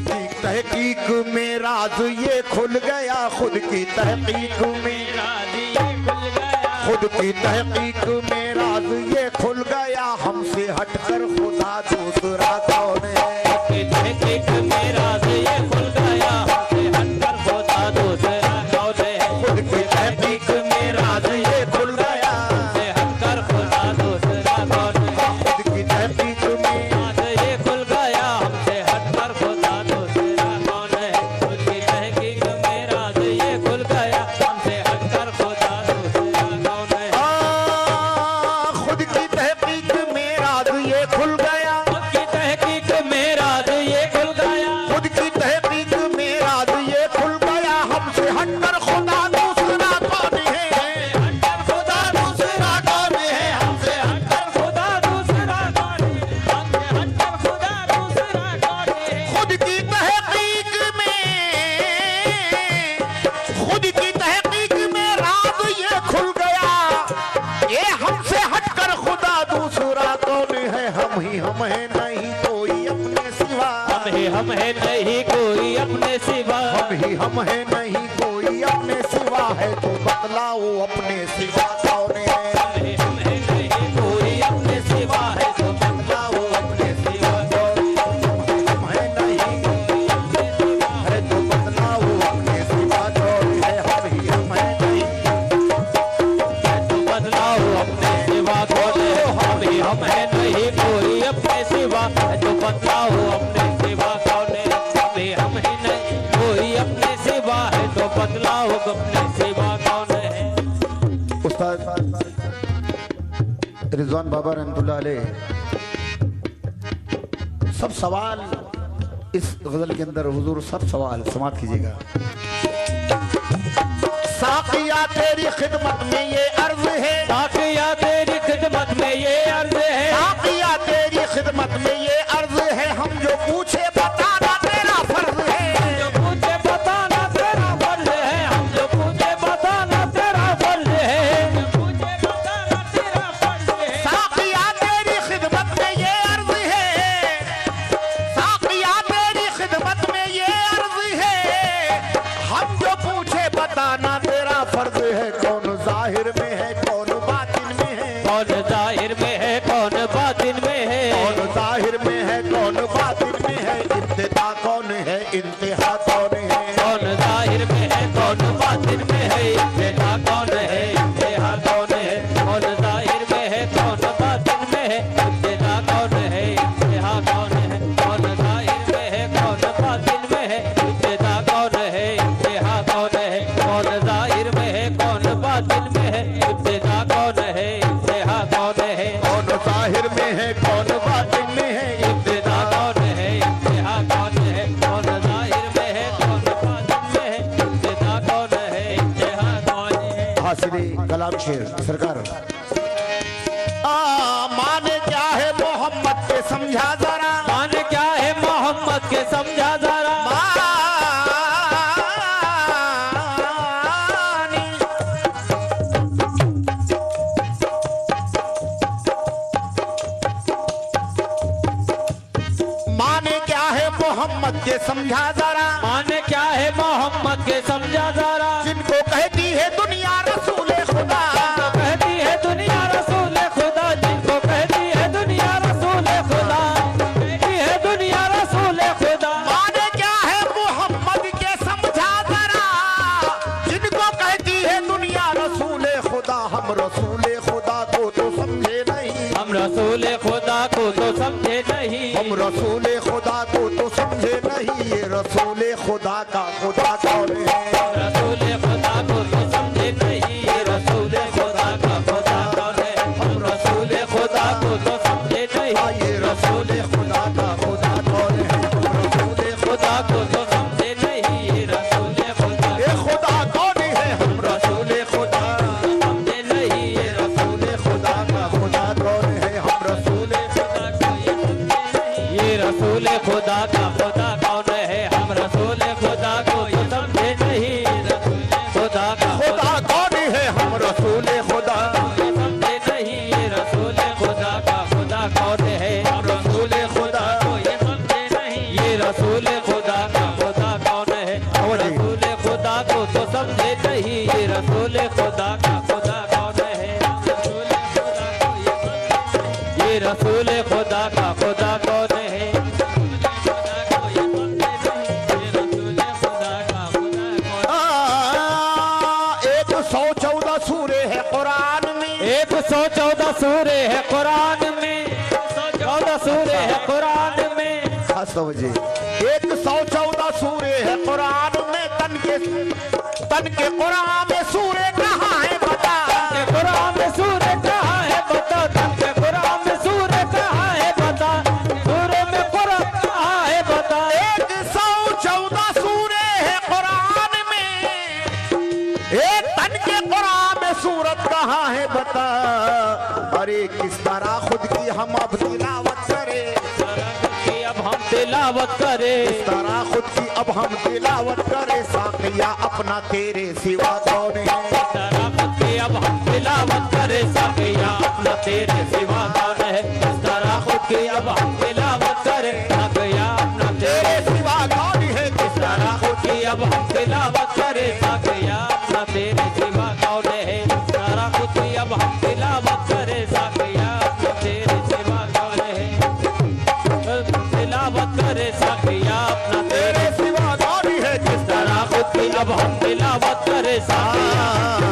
की तहकीक में राज ये खुल गया, खुद की तहकीक में राज ये खुल गया, खुद की तहकीक में राज ये खुल गया। हमसे हटकर खुदा दूसरा कौन है? खुद की तहकीक में राज ये खुल गया, हमसे हटकर खुदा दूसरा कौन है? खुद की तहकीक में राज ये खुल गया, हमसे हटकर खुदा दूसरा कौन है? खुद की तहकीक में राज ये खुल गया, हमसे हटकर खुदा दूसरा कौन है? खुद की तहकीक में राज ये खुल गया, हमसे हटकर खुदा दूसरा कौन है? खुद की तहकीक में राज ये खुल गया, खुद की तहकीक में राज ये खुल गया, खुद की तहकीक में राज ये खुल गया। हमसे हटकर खुदा दूसरा कौन है? हटकर खुदा दूसरा कौन है? हमसे हटकर खुदा दूसरा कौन है? हमसे हटकर खुदा दूसरा कौन है? खुद की तहकीक में, खुद की तहकीक में राज ये खुल गया, ये हमसे हटकर खुदा दूसरा कौन है? हम ही हम है, नहीं कोई अपने सिवा, हम है नहीं कोई अपने सिवा, हम ही हम है, नहीं कोई अपने सिवा है। तो बतलाओ अपने सिवा कौन है? हम है नहीं कोई अपने सिवा है, तो बतलाओ अपने सिवा कौन है? हम है नहीं है, तो बतलाओ अपने सिवा कौन है? हम ही हम है नहीं, तो बदलाओ अपने सिवा कौन है? हम है नहीं कोई अपने सिवा, तो बदलाओ अपने सिवा कौन है? हम है नहीं कोई अपने सिवा है, तो बदलाओ अपने सिवा कौन है? उस्ताद रिजवान बाबा रहमतुल्लाह अलैह सब सवाल इस गजल के अंदर हुजूर सब सवाल समाप्त कीजिएगा। साकिया तेरी खिदमत में ये अर्ज है, साकिया तेरी खिदमत में ये अर्ज है, साकिया तेरी खिदमत में ये अर्ज है। हम जो पूछे बताना तेरा फर्ज है, जो पूछे बताना तेरा फर्ज है, हम जो पूछे बताना तेरा फर्ज है, जो पूछे बताना तेरा फर्ज है। साकिया तेरी खिदमत में ये अर्ज है, साकिया तेरी खिदमत में ये अर्ज है। हम जो पूछे बताना तेरा फर्ज है। कौन जाहिर में है, कौन बातिन में है, कौन जाहिर में है, कौन बातिन में है, कौन जाहिर में है, कौन बातिन में है। इब्तिदा कौन है, इंतहा कौन है, कौन जाहिर में है, कौन बातिन में है, इब्तिदा कौन है, इंतहा कौन है, कौन जाहिर में है, कौन बातिन में है, इब्तिदा कौन है, इंतहा कौन है, कौन जाहिर में है, कौन बातिन में है, इब्तिदा कौन है, इंतहा कौन है, कौन जाहिर में है, कौन बातिन में है, इब्तिदा कौन है, इंतहा कौन है, कौन जाहिर में है, कौन बातिन में है। इब्तिदा कौन है, इंतहा कौन है, कौन जाहिर में है, कौन बातिन में है, इब्तिदा कौन है, इंतहा कौन है? हासिरी कलाम शेर सरकार। माने क्या है मोहम्मद के समझा जरा, मान क्या है मोहम्मद के समझा जरा, माने क्या है मोहम्मद के समझा जरा। मान क्या है मोहम्मद के समझा जरा, जिनको कहती है दुनिया रसूले खुदा, कहती है दुनिया रसूल खुदा, जिनको कहती है दुनिया रसूल खुदा, कहती है दुनिया रसूल खुदा। माने क्या है मोहम्मद के समझा जरा। जिनको कहती है दुनिया रसूले खुदा, हम रसूले खुदा को तो समझे नहीं, हम रसूल खुदा को तो समझे नहीं, हम रसूले खुदा को तो समझे नहीं। ये रसूले खुदा का खुदा कौन है? रसूल खुदा को तो समझे नहीं, ये रसूल खुदा का खुदा कौन है? हम रसूल खुदा को तो समझे नहीं, ये रसूले खुदा का खुदा कौन है? रसूले खुदा को तो समझे नहीं, ये रसूल खुदा ये खुदा कौन है? हम रसूले खुदा समझे नहीं, ये रसूले खुदा का खुदा कौन है? हम रसूले खुदा को ये समझे नहीं, ये रसूल खुदा का खुदा कौन है? हम रसूल खुदा को ये समझे नहीं, 114 सूरे है कुरान में, 114 सूरे है कुरान में। 114 सूरे है कुरान में, तन के कुरान में सूरे कहाँ है बता, के कुरान में सूरे कहाँ है बता, तन के कुरान में सूरे कहाँ है बता, सूरे में कुरान कहाँ है बता। 114 सूरे है कुरान में, एक तन के कुरान में सूरत कहाँ है बता। अरे किस तरह खुद की हम अब तिलावत करें, अब हम तिलावत करें, इस तरह खुद की अब हम तिलावत करें। साकिया अपना तेरे सिवा कौन है, तरह खुद की अब हम तिलावत करें। साकिया अपना तेरे सिवा कौन है, इस तरह खुद की अब हम तिलावत करें। साकिया अपना तेरे सिवा कौन है, इस तरह खुद की अब हम तिलावत करें। साकिया अपना तेरे सिवा कौन है, इस तरह खुद की अब हम तिलावत करें। साकिया अपना तेरे सिवा कौन है, तिलावत करे साकिया अपना तेरे सिवा कौन है, जिस तरह खुद की अब हम तिलावत करे साकिया।